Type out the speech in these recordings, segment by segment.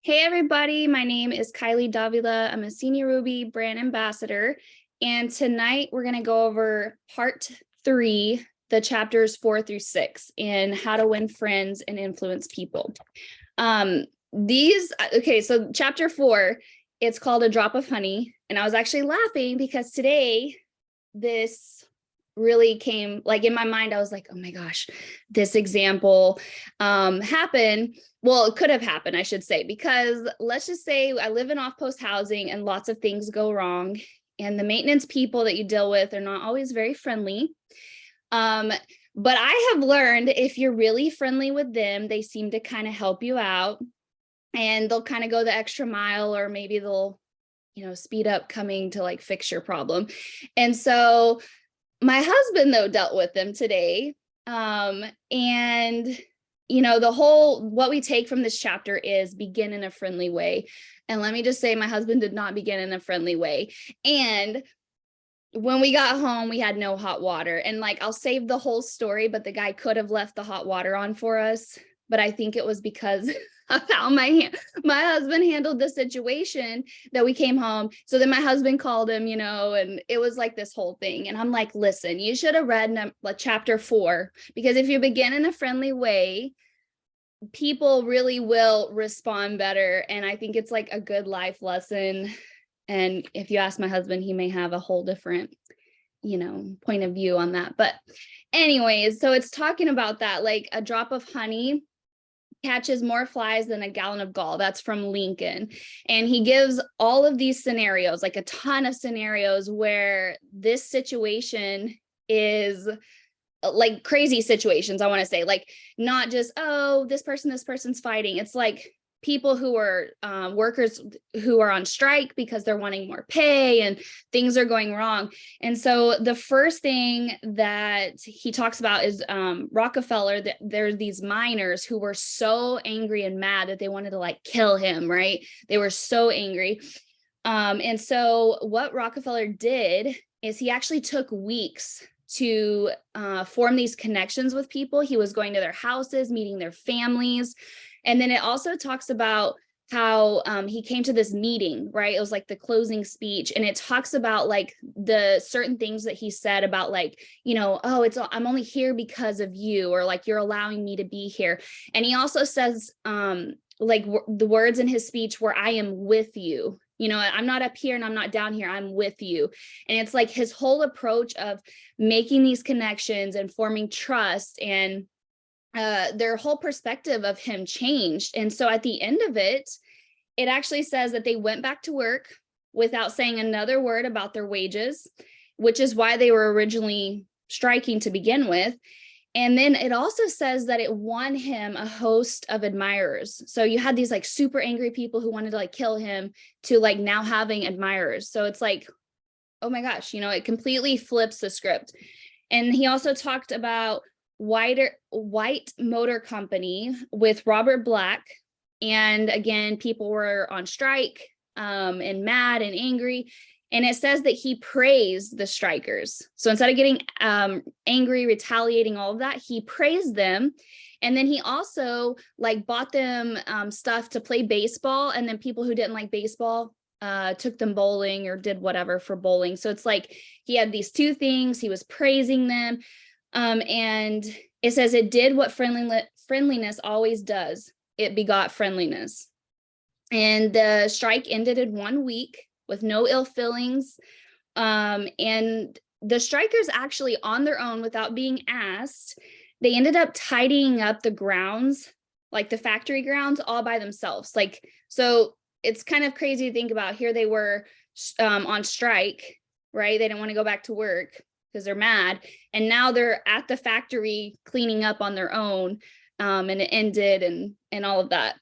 Hey everybody, my name is Kylie Davila. I'm a Senior Ruby brand ambassador. And tonight we're going to go over part 3, the chapters 4 through 6 in how to win friends and influence people. So chapter 4, it's called A Drop of Honey. And I was actually laughing because today this really came like in my mind. I was like, oh my gosh, this example happened. Well, it could have happened, I should say, because let's just say I live in off-post housing and lots of things go wrong. And the maintenance people that you deal with are not always very friendly. But I have learned if you're really friendly with them, they seem to kind of help you out and they'll kind of go the extra mile, or maybe they'll, speed up coming to like fix your problem. And so my husband, though, dealt with them today. And what we take from this chapter is begin in a friendly way. And let me just say, my husband did not begin in a friendly way. And when we got home, we had no hot water. And like, I'll save the whole story, but the guy could have left the hot water on for us. But I think it was because of how my husband handled the situation that we came home. So then my husband called him, and it was like this whole thing. And I'm like, listen, you should have read chapter 4, because if you begin in a friendly way, people really will respond better. And I think it's like a good life lesson. And if you ask my husband, he may have a whole different, point of view on that. But anyways, so it's talking about that, like a drop of honey catches more flies than a gallon of gall. That's from Lincoln. And he gives all of these scenarios, like a ton of scenarios where this situation is like crazy situations. I want to say, like, not just, oh, this person's fighting. It's like people who are workers who are on strike because they're wanting more pay and things are going wrong. And so the first thing that he talks about is Rockefeller, that there are these miners who were so angry and mad that they wanted to like kill him, right? They were so angry. And so what Rockefeller did is he actually took weeks to form these connections with people. He was going to their houses, meeting their families. And then it also talks about how he came to this meeting, right? It was like the closing speech. And it talks about like the certain things that he said about like, oh, I'm only here because of you, or like, you're allowing me to be here. And he also says the words in his speech where I am with you. I'm not up here and I'm not down here. I'm with you. And it's like his whole approach of making these connections and forming trust, and their whole perspective of him changed. And so at the end of it, it actually says that they went back to work without saying another word about their wages, which is why they were originally striking to begin with. And then it also says that it won him a host of admirers. So you had these like super angry people who wanted to like kill him to like now having admirers. So it's like, oh my gosh, it completely flips the script. And he also talked about White Motor Company with Robert Black. And again, people were on strike and mad and angry. And it says that he praised the strikers. So instead of getting angry, retaliating, all of that, he praised them. And then he also like bought them stuff to play baseball. And then people who didn't like baseball took them bowling or did whatever for bowling. So it's like he had these two things. He was praising them. And it says it did what friendliness always does. It begot friendliness. And the strike ended in 1 week with no ill feelings. And the strikers actually on their own, without being asked, they ended up tidying up the grounds, like the factory grounds, all by themselves. Like, so it's kind of crazy to think about. Here they were on strike, right? They didn't want to go back to work because they're mad. And now they're at the factory cleaning up on their own. And it ended and all of that.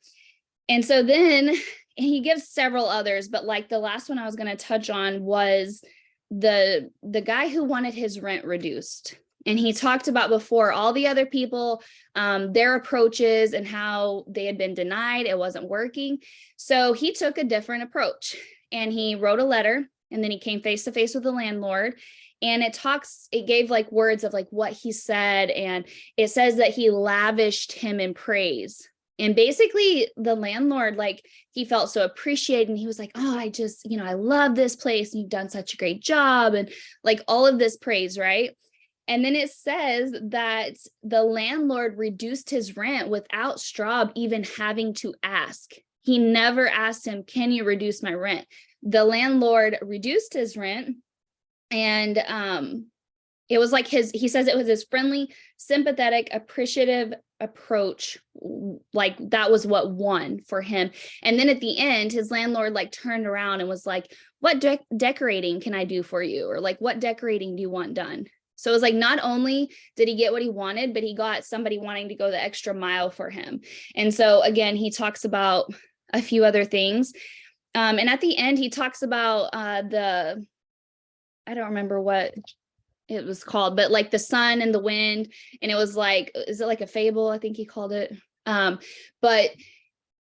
And so then he gives several others, but like the last one I was going to touch on was the guy who wanted his rent reduced. And he talked about before all the other people, their approaches and how they had been denied. It wasn't working. So he took a different approach and he wrote a letter, and then he came face to face with the landlord. And it gave like words of like what he said. And it says that he lavished him in praise. And basically the landlord, like, he felt so appreciated, and he was like, oh, I just, I love this place, and you've done such a great job, and like all of this praise, right? And then it says that the landlord reduced his rent without Straub even having to ask. He never asked him, can you reduce my rent? The landlord reduced his rent, and it was like he says it was his friendly, sympathetic, appreciative approach. Like, that was what won for him. And then at the end, his landlord like turned around and was like, what decorating can I do for you? Or like, what decorating do you want done? So it was like, not only did he get what he wanted, but he got somebody wanting to go the extra mile for him. And so again, he talks about a few other things. And at the end, he talks about I don't remember what it was called, but like the sun and the wind. And it was like, is it like a fable? I think he called it. But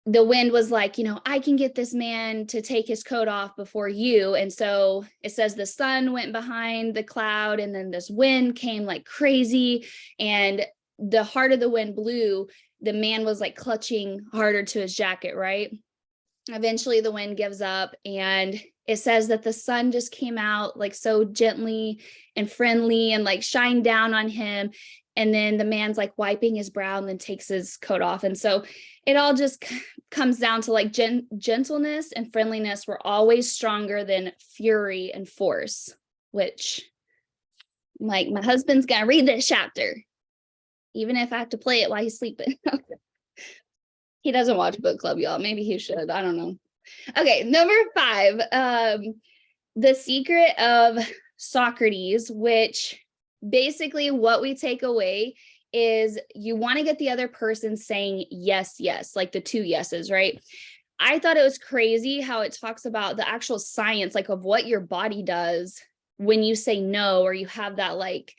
the wind was like, I can get this man to take his coat off before you. And so it says the sun went behind the cloud, and then this wind came like crazy, and the harder the wind blew, the man was like clutching harder to his jacket, right? Eventually the wind gives up, and it says that the sun just came out like so gently and friendly and like shined down on him. And then the man's like wiping his brow and then takes his coat off. And so it all just comes down to like gentleness and friendliness were always stronger than fury and force, which, like, my husband's gonna read this chapter, even if I have to play it while he's sleeping. He doesn't watch book club, y'all. Maybe he should. I don't know. Okay, number 5, The Secret of Socrates, which basically what we take away is you want to get the other person saying yes, yes, like the 2 yeses, right? I thought it was crazy how it talks about the actual science, like of what your body does when you say no, or you have that, like,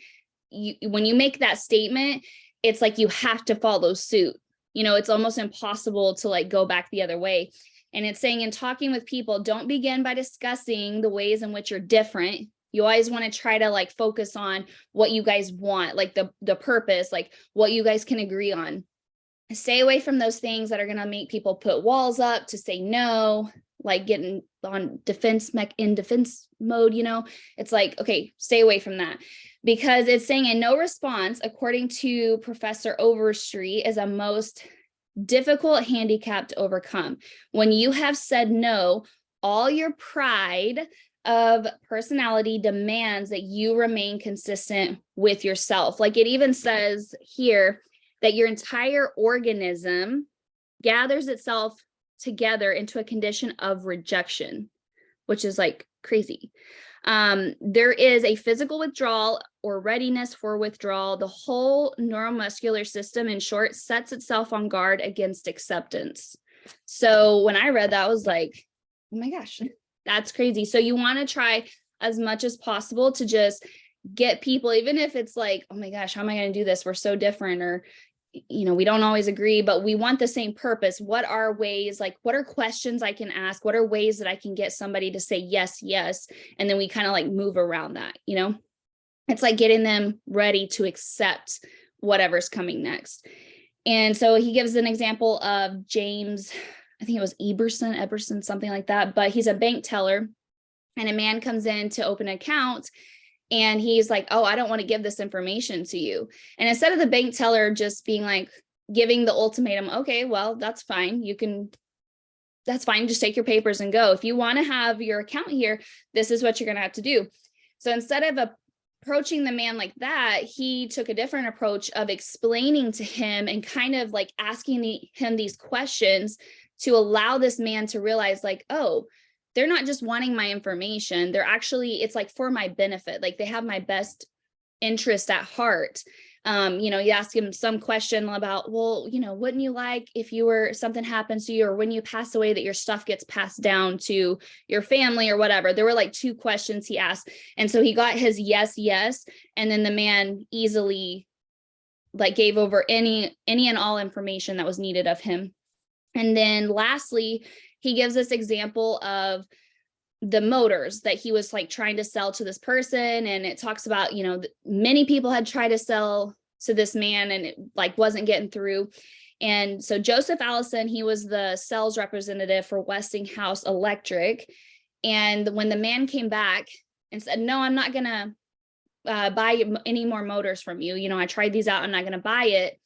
when you make that statement, it's like you have to follow suit. It's almost impossible to like go back the other way. And it's saying, in talking with people, don't begin by discussing the ways in which you're different. You always want to try to like focus on what you guys want, like the purpose, like what you guys can agree on. Stay away from those things that are going to make people put walls up to say no, like getting on defense mode, it's like, okay, stay away from that, because it's saying a no response, according to Professor Overstreet, is a most difficult handicap to overcome. When you have said no, all your pride of personality demands that you remain consistent with yourself. Like, it even says here that your entire organism gathers itself together into a condition of rejection, which is like crazy. There is a physical withdrawal or readiness for withdrawal. The whole neuromuscular system, in short, sets itself on guard against acceptance. So when I read that, I was like, oh my gosh, that's crazy. So you want to try as much as possible to just get people, even if it's like, oh my gosh, how am I going to do this? We're so different, or we don't always agree, but we want the same purpose. What are ways, like, what are questions I can ask? What are ways that I can get somebody to say yes, yes? And then we kind of like move around that, it's like getting them ready to accept whatever's coming next. And so he gives an example of James, I think it was Eberson, something like that, but he's a bank teller, and a man comes in to open an account, and he's like, oh, I don't want to give this information to you. And instead of the bank teller just being like, giving the ultimatum, okay, well, that's fine. That's fine. Just take your papers and go. If you want to have your account here, this is what you're going to have to do. So instead of approaching the man like that, he took a different approach of explaining to him and kind of like asking him these questions to allow this man to realize, like, oh, they're not just wanting my information. They're actually, it's like for my benefit. Like, they have my best interest at heart. You ask him some question about, well, wouldn't you like if something happens to you, or when you pass away, that your stuff gets passed down to your family or whatever. There were like 2 questions he asked. And so he got his yes, yes. And then the man easily like gave over any and all information that was needed of him. And then lastly, he gives this example of the motors that he was like trying to sell to this person. And it talks about, many people had tried to sell to this man, and it like wasn't getting through. And so Joseph Allison, he was the sales representative for Westinghouse Electric. And when the man came back and said, no, I'm not going to buy any more motors from you. You know, I tried these out. I'm not going to buy it.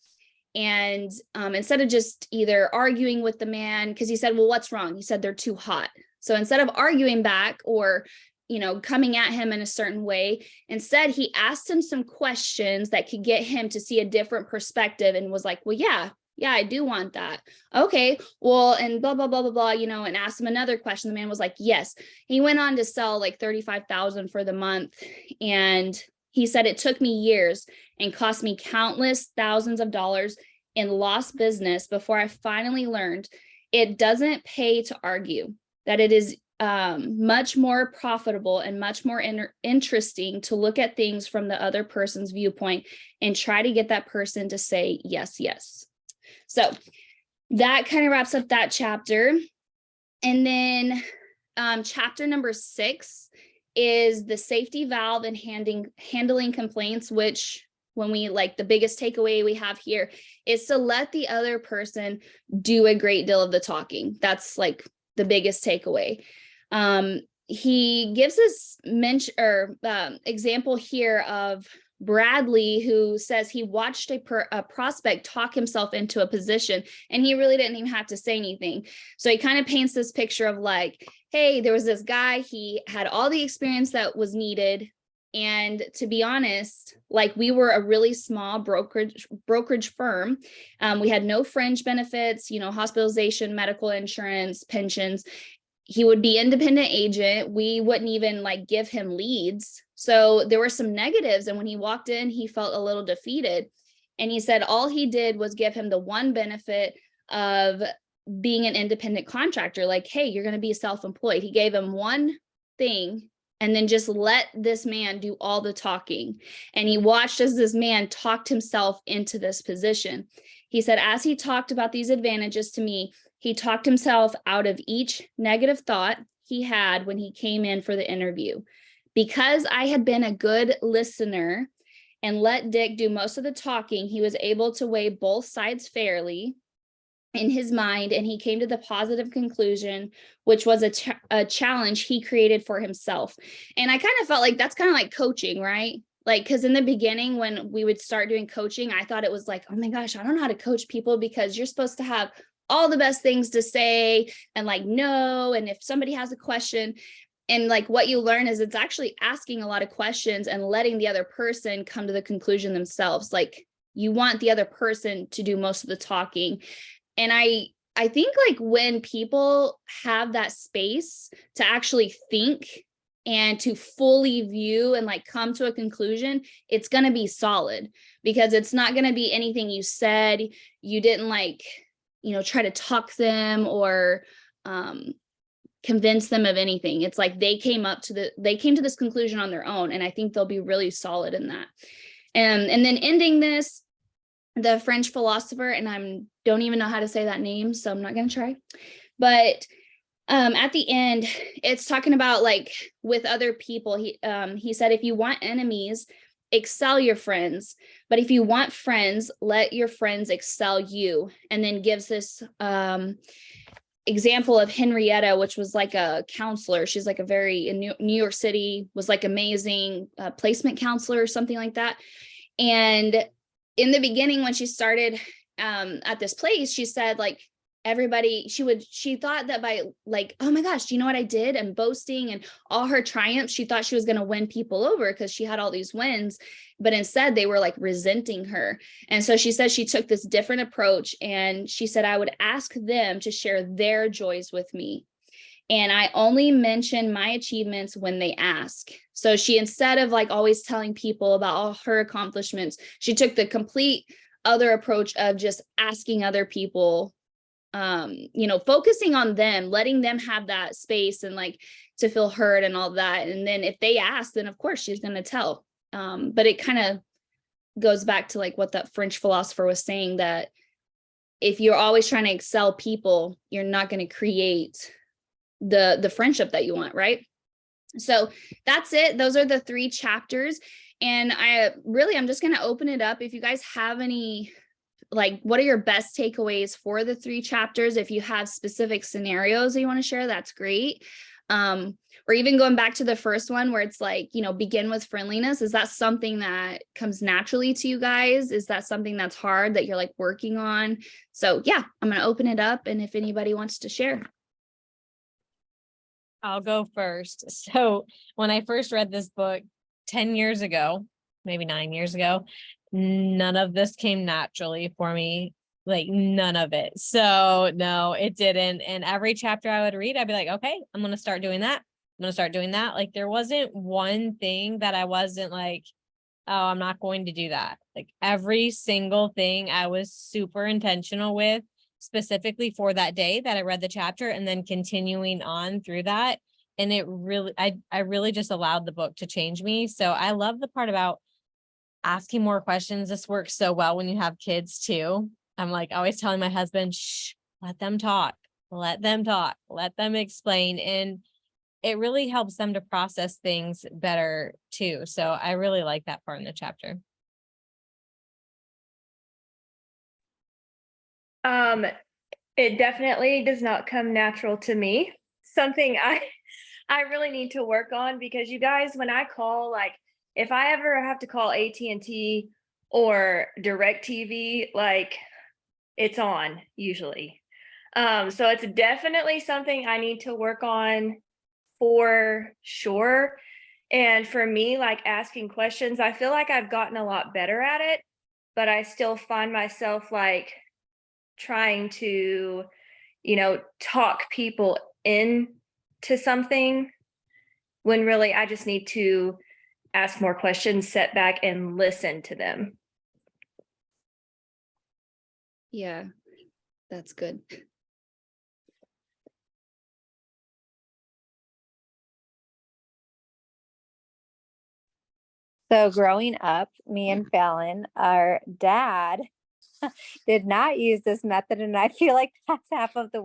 And instead of just either arguing with the man, because he said, well, what's wrong? He said, they're too hot. So instead of arguing back or, you know, coming at him in a certain way, instead he asked him some questions that could get him to see a different perspective, and was like, well, yeah, I do want that. Okay, well, and blah, blah, blah, blah, blah, you know, and asked him another question. The man was like, yes. He went on to sell like 35,000 for the month. And he said, it took me years and cost me countless thousands of dollars in lost business before I finally learned it doesn't pay to argue, that it is much more profitable and much more interesting to look at things from the other person's viewpoint and try to get that person to say, yes, yes. So that kind of wraps up that chapter. And then chapter number 6 is the safety valve and handling complaints, which when we like the biggest takeaway we have here is to let the other person do a great deal of the talking. That's like the biggest takeaway. He gives this example here of Bradley, who says he watched a prospect talk himself into a position and he really didn't even have to say anything. So he kind of paints this picture of like, hey, there was this guy, he had all the experience that was needed. And to be honest, like we were a really small brokerage firm. We had no fringe benefits, you know, hospitalization, medical insurance, pensions. He would be independent agent. We wouldn't even like give him leads. So there were some negatives. And when he walked in, he felt a little defeated. And he said all he did was give him the one benefit of being an independent contractor. Like, hey, you're going to be self-employed. He gave him one thing and then just let this man do all the talking. And he watched as this man talked himself into this position. He said, as he talked about these advantages to me, he talked himself out of each negative thought he had when he came in for the interview. Because I had been a good listener and let Dick do most of the talking, he was able to weigh both sides fairly in his mind, and he came to the positive conclusion, which was a challenge he created for himself. And I kind of felt like that's kind of like coaching, right? Like, because in the beginning, when we would start doing coaching, I thought it was like, oh my gosh, I don't know how to coach people, because you're supposed to have all the best things to say and like, no. And if somebody has a question, and like what you learn is it's actually asking a lot of questions and letting the other person come to the conclusion themselves. Like you want the other person to do most of the talking. And I think like when people have that space to actually think and to fully view and like come to a conclusion, it's going to be solid, because it's not going to be anything you said. You didn't like, you know, try to talk them or convince them of anything. It's like they came to this conclusion on their own. And I think they'll be really solid in that. And then ending this, the French philosopher, and I don't even know how to say that name, so I'm not going to try. But at the end, it's talking about like with other people. He said, if you want enemies, excel your friends. But if you want friends, let your friends excel you. And then gives this example of Henrietta, which was like a counselor. She's like in New York City, was like amazing placement counselor or something like that. And in the beginning, when she started at this place, she said like she thought that by like, oh my gosh, do you know what I did? And boasting and all her triumphs, she thought she was going to win people over because she had all these wins, but instead they were like resenting her. And so she said she took this different approach, and she said, I would ask them to share their joys with me. And I only mention my achievements when they ask. So she, instead of like always telling people about all her accomplishments, she took the complete other approach of just asking other people, you know, focusing on them, letting them have that space and like to feel heard and all that. And then if they ask, then of course she's going to tell. But it kind of goes back to like what that French philosopher was saying, that if you're always trying to excel people, you're not going to create the friendship that you want, right? So that's it. Those are the 3 chapters. And I'm just going to open it up. If you guys have any like, what are your best takeaways for the 3 chapters? If you have specific scenarios that you want to share, that's great. Or even going back to the first one where it's like, you know, begin with friendliness. Is that something that comes naturally to you guys? Is that something that's hard that you're like working on? So yeah, I'm going to open it up. And if anybody wants to share. I'll go first. So when I first read this book 10 years ago, maybe 9 years ago, none of this came naturally for me. Like none of it. So no, it didn't. And every chapter I would read, I'd be like, okay, I'm going to start doing that. I'm going to start doing that. Like there wasn't one thing that I wasn't like, oh, I'm not going to do that. Like every single thing I was super intentional with, specifically for that day that I read the chapter, and then continuing on through that. And it really, I really just allowed the book to change me. So I love the part about asking more questions. This works so well when you have kids too. I'm like always telling my husband, shh, let them talk, let them talk, let them explain. And it really helps them to process things better too. So I really like that part in the chapter. It definitely does not come natural to me. Something I really need to work on, because you guys, when I call, like if I ever have to call AT&T or DirecTV, like it's on usually. So it's definitely something I need to work on for sure. And for me, like asking questions, I feel like I've gotten a lot better at it, but I still find myself like trying to, you know, talk people into something when really I just need to ask more questions, sit back and listen to them. Yeah, that's good. So growing up, me and Fallon, our dad did not use this method. And I feel like that's half of the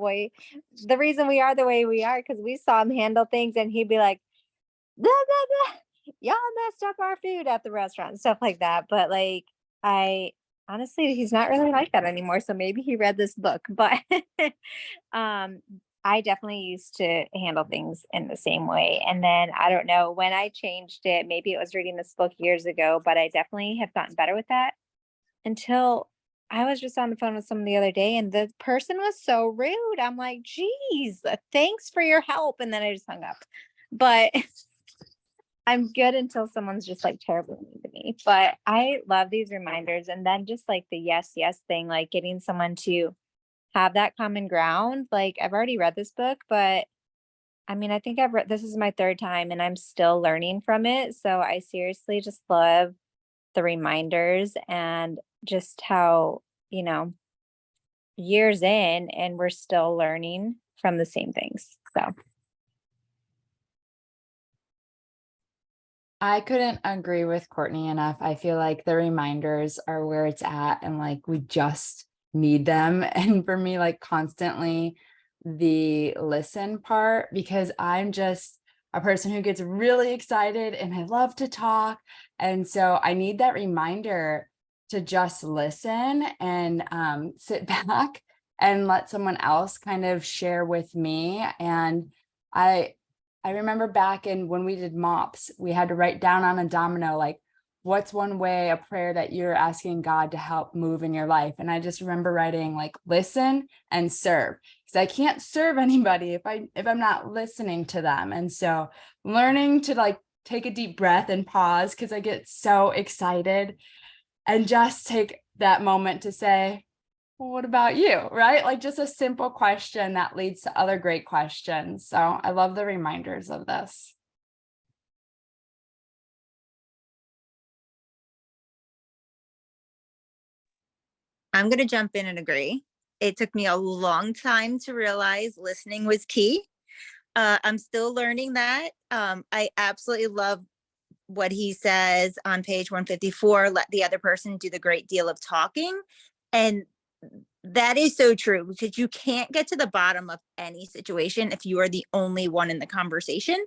reason we are the way we are, because we saw him handle things and he'd be like, blah, blah, blah. Y'all messed up our food at the restaurant and stuff like that. But like, honestly, he's not really like that anymore. So maybe he read this book, but I definitely used to handle things in the same way. And then I don't know when I changed it, maybe it was reading this book years ago, but I definitely have gotten better with that until I was just on the phone with someone the other day and the person was so rude. I'm like, geez, thanks for your help. And then I just hung up. But I'm good until someone's just like terribly mean to me. But I love these reminders. And then just like the yes, yes thing, like getting someone to have that common ground. Like I've already read this book, but I mean, I think this is my 3rd time and I'm still learning from it. So I seriously just love the reminders and just how, you know, years in and we're still learning from the same things. So I couldn't agree with Courtney enough. I feel like the reminders are where it's at and like we just need them. And for me, like constantly the listen part, because I'm just a person who gets really excited and I love to talk. And so I need that reminder to just listen and sit back and let someone else kind of share with me. And I remember back in when we did MOPS, we had to write down on a domino, like, what's one way, a prayer that you're asking God to help move in your life? And I just remember writing like, listen and serve, because I can't serve anybody if I'm not listening to them. And so learning to like take a deep breath and pause, because I get so excited, and just take that moment to say, well, what about you? Right? Like just a simple question that leads to other great questions. So I love the reminders of this. I'm going to jump in and agree. It took me a long time to realize listening was key. I'm still learning that. I absolutely love what he says on page 154, let the other person do the great deal of talking. And that is so true, because you can't get to the bottom of any situation if you are the only one in the conversation.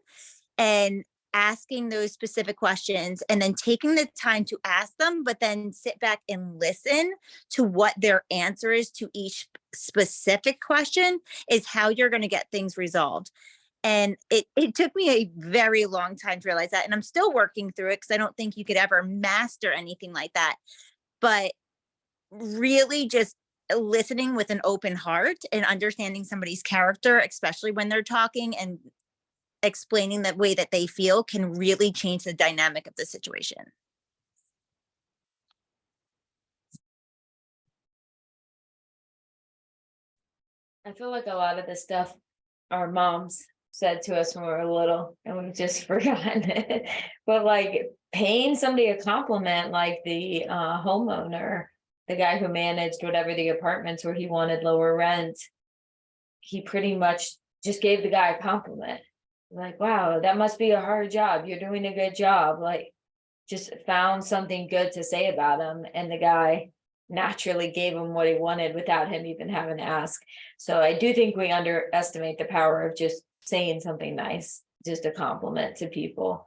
And asking those specific questions and then taking the time to ask them, but then sit back and listen to what their answer is to each specific question is how you're going to get things resolved. And it took me a very long time to realize that. And I'm still working through it because I don't think you could ever master anything like that. But really just listening with an open heart and understanding somebody's character, especially when they're talking and explaining the way that they feel, can really change the dynamic of the situation. I feel like a lot of the stuff our moms said to us when we were little and we've just forgotten it. But like paying somebody a compliment, like the homeowner, the guy who managed whatever the apartments where he wanted lower rent, he pretty much just gave the guy a compliment. Like, wow, that must be a hard job. You're doing a good job. Like, just found something good to say about him. And the guy naturally gave him what he wanted without him even having to ask. So I do think we underestimate the power of just saying something nice, just a compliment to people,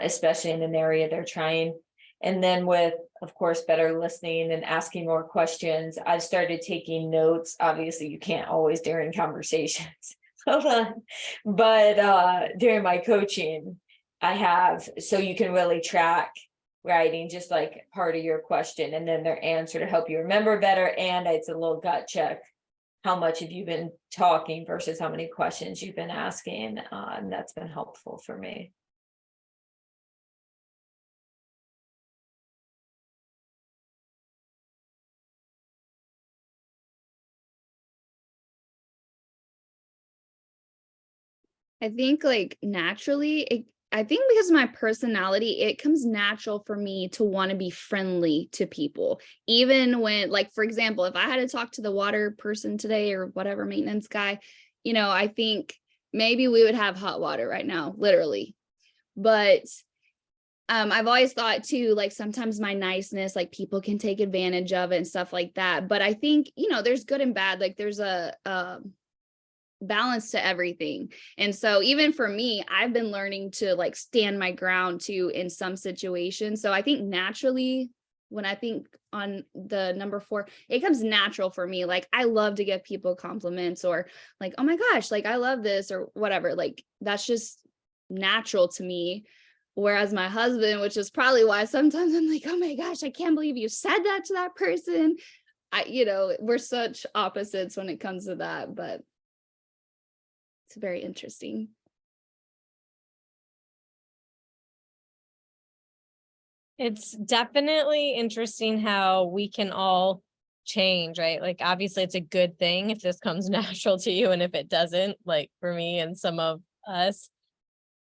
especially in an area they're trying. And then with, of course, better listening and asking more questions, I started taking notes. Obviously, you can't always during conversations. Hold on. But during my coaching, I have, so you can really track writing just like part of your question and then their answer to help you remember better. And it's a little gut check. How much have you been talking versus how many questions you've been asking? And that's been helpful for me. I think like naturally, I think because of my personality, it comes natural for me to want to be friendly to people. Even when, like, for example, if I had to talk to the water person today or whatever maintenance guy, I think maybe we would have hot water right now, literally. But I've always thought too, like sometimes my niceness, like people can take advantage of it and stuff like that. But I think, there's good and bad. Like there's a balance to everything. And so even for me, I've been learning to like stand my ground too in some situations. So I think naturally, when I think on the number 4, it comes natural for me. Like I love to give people compliments or like, oh my gosh, like I love this or whatever. Like that's just natural to me. Whereas my husband, which is probably why sometimes I'm like, oh my gosh, I can't believe you said that to that person. We're such opposites when it comes to that, but it's very interesting. It's definitely interesting how we can all change, right? Like obviously it's a good thing if this comes natural to you, and if it doesn't, like for me and some of us,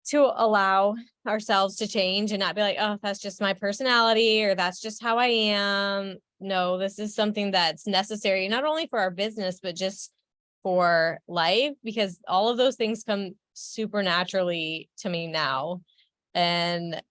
to allow ourselves to change and not be like, oh, that's just my personality or that's just how I am. No, this is something that's necessary, not only for our business, but just for life, because all of those things come super naturally to me now. And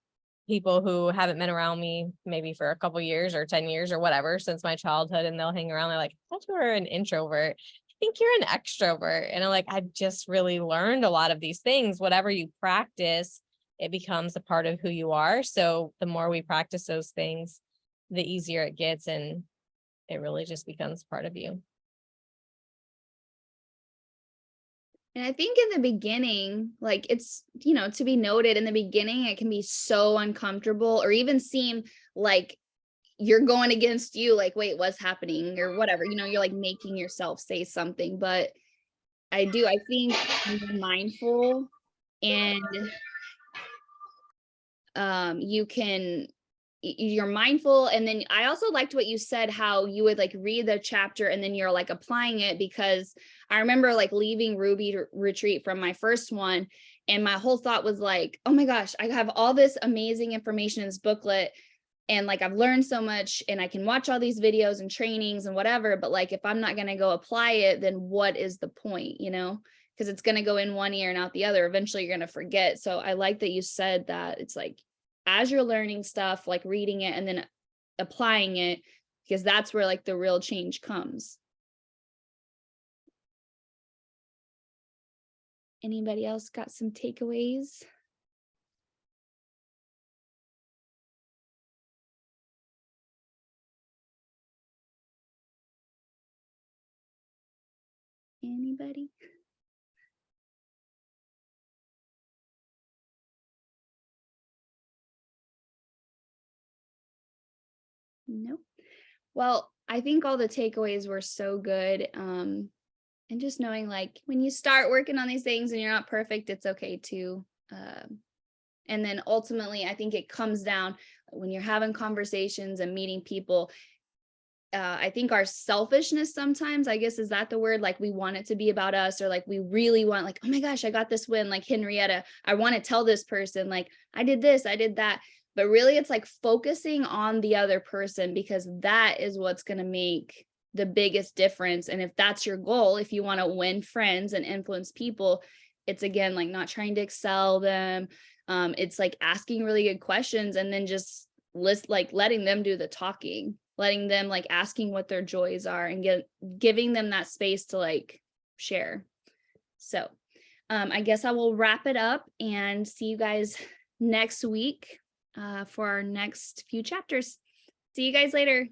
people who haven't been around me maybe for a couple years or 10 years or whatever since my childhood, and they'll hang around, they're like, I thought you were an introvert. I think you're an extrovert. And I'm like, I just really learned a lot of these things. Whatever you practice, it becomes a part of who you are. So the more we practice those things, the easier it gets, and it really just becomes part of you. And I think in the beginning, like it's, to be noted in the beginning, it can be so uncomfortable or even seem like you're going against you, like, wait, what's happening or whatever, you're like making yourself say something. But I think when you're mindful and you're mindful. And then I also liked what you said, how you would like read the chapter and then you're like applying it, because I remember like leaving Ruby retreat from my first one. And my whole thought was like, oh my gosh, I have all this amazing information in this booklet. And like, I've learned so much and I can watch all these videos and trainings and whatever. But like, if I'm not going to go apply it, then what is the point, because it's going to go in one ear and out the other. Eventually you're going to forget. So I like that you said that it's like, as you're learning stuff, like reading it and then applying it, because that's where like the real change comes. Anybody else got some takeaways? Anybody? No. Well, I think all the takeaways were so good. And just knowing like when you start working on these things and you're not perfect, it's okay too. And then ultimately, I think it comes down when you're having conversations and meeting people. I think our selfishness sometimes, I guess, is that the word? Like we want it to be about us, or like we really want, like, oh my gosh, I got this win. Like Henrietta, I want to tell this person, like, I did this, I did that. But really, it's like focusing on the other person, because that is what's going to make the biggest difference. And if that's your goal, if you want to win friends and influence people, it's again like not trying to excel them. It's like asking really good questions and then just letting them do the talking, letting them like asking what their joys are and giving them that space to like share. So I guess I will wrap it up and see you guys next week for our next few chapters. See you guys later.